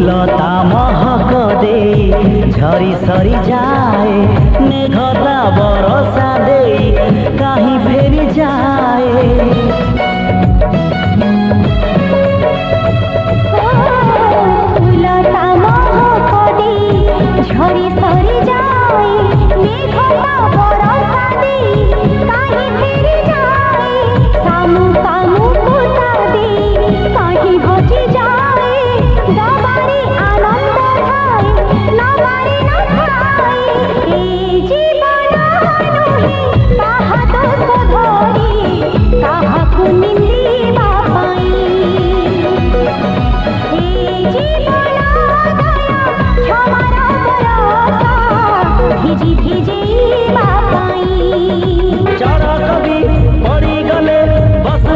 लता महक दे झरी सरी जाए मेघता बरसा दे कहीं फेरी जाए लता महक दे झरी सरी जाए मेघता बरसा दे कहीं फेरी जाए सामु कामु पुता दे कहीं हजी जाए दबारी आनंद थाए नबारी न थाए ए जीवन नुहे ताहा दोष धरी काहाकु निंदिबा पाई ए जीवन